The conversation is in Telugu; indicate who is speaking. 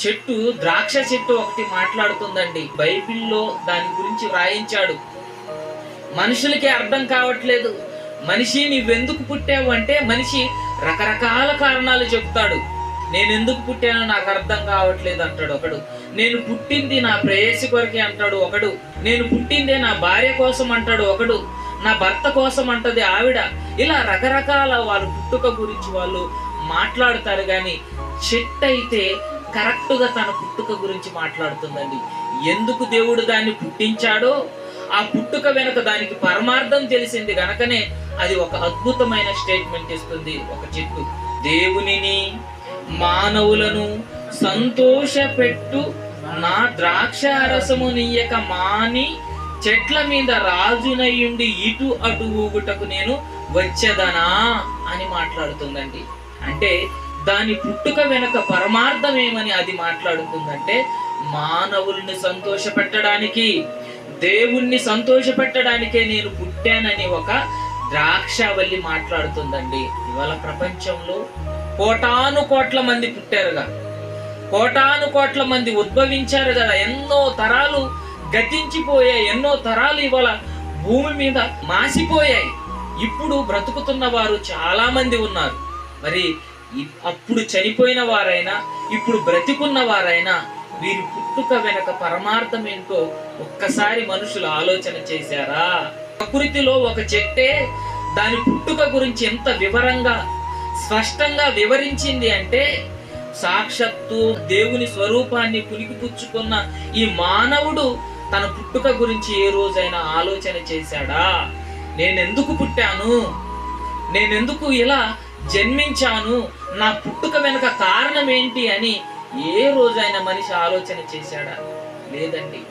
Speaker 1: చెట్టు, ద్రాక్ష చెట్టు ఒకటి మాట్లాడుతుందండి. బైబిల్లో దాని గురించి వ్రాయించాడు. మనుషులకి అర్థం కావట్లేదు. మనిషి నువ్వెందుకు పుట్టావు అంటే మనిషి రకరకాల కారణాలు చెప్తాడు. నేను ఎందుకు పుట్టానో నాకు అర్థం కావట్లేదు అంటాడు ఒకడు. నేను పుట్టింది నా ప్రేయసి కొరకే అంటాడు ఒకడు. నేను పుట్టిందే నా భార్య కోసం అంటాడు ఒకడు. నా భర్త కోసం అంటది ఆవిడ. ఇలా రకరకాల వాళ్ళు పుట్టుక గురించి వాళ్ళు మాట్లాడతారు. కానీ చెట్టు అయితే కరెక్ట్గా తన పుట్టుక గురించి మాట్లాడుతుందండి. ఎందుకు దేవుడు దాన్ని పుట్టించాడో, ఆ పుట్టుక వెనుక దానికి పరమార్థం తెలిసింది గనకనే అది ఒక అద్భుతమైన స్టేట్మెంట్ ఇస్తుంది. ఒక చెట్టు దేవునిని మానవులను సంతోషపెట్టు నా ద్రాక్ష రసము నీయక మాని చెట్ల మీద రాజునయ్యుండి ఇటు అటు ఊగుటకు నేను వచ్చేదనా అని మాట్లాడుతుందండి. అంటే దాని పుట్టుక వెనుక పరమార్థం ఏమని అది మాట్లాడుతుందంటే, మానవుల్ని సంతోషపెట్టడానికి, దేవుణ్ణి సంతోషపెట్టడానికే నేను పుట్టానని ఒక ద్రాక్షవల్లి మాట్లాడుతుందండి. ఇవాళ ప్రపంచంలో కోటాను కోట్ల మంది పుట్టారుగా, కోటాను కోట్ల మంది ఉద్భవించారు కదా. ఎన్నో తరాలు గతించిపోయాయి, ఎన్నో తరాలు ఇవాళ భూమి మీద మాసిపోయాయి. ఇప్పుడు బ్రతుకుతున్న వారు చాలా మంది ఉన్నారు. మరి అప్పుడు చనిపోయిన వారైనా ఇప్పుడు బ్రతికున్న వారైనా వీరి పుట్టుక వెనక పరమార్థం ఏంటో ఒక్కసారి మనుషులు ఆలోచన చేశారా? ప్రకృతిలో ఒక చెట్టే దాని పుట్టుక గురించి ఎంత వివరంగా స్పష్టంగా వివరించింది అంటే, సాక్షాత్తు దేవుని స్వరూపాన్ని పుణికిపుచ్చుకున్న ఈ మానవుడు తన పుట్టుక గురించి ఏ రోజైనా ఆలోచన చేశాడా? నేనెందుకు పుట్టాను, నేనెందుకు ఇలా జన్మించాను, నా పుట్టుక వెనుక కారణం ఏంటి అని ఏ రోజైనా మనిషి ఆలోచన చేశాడా? లేదండి.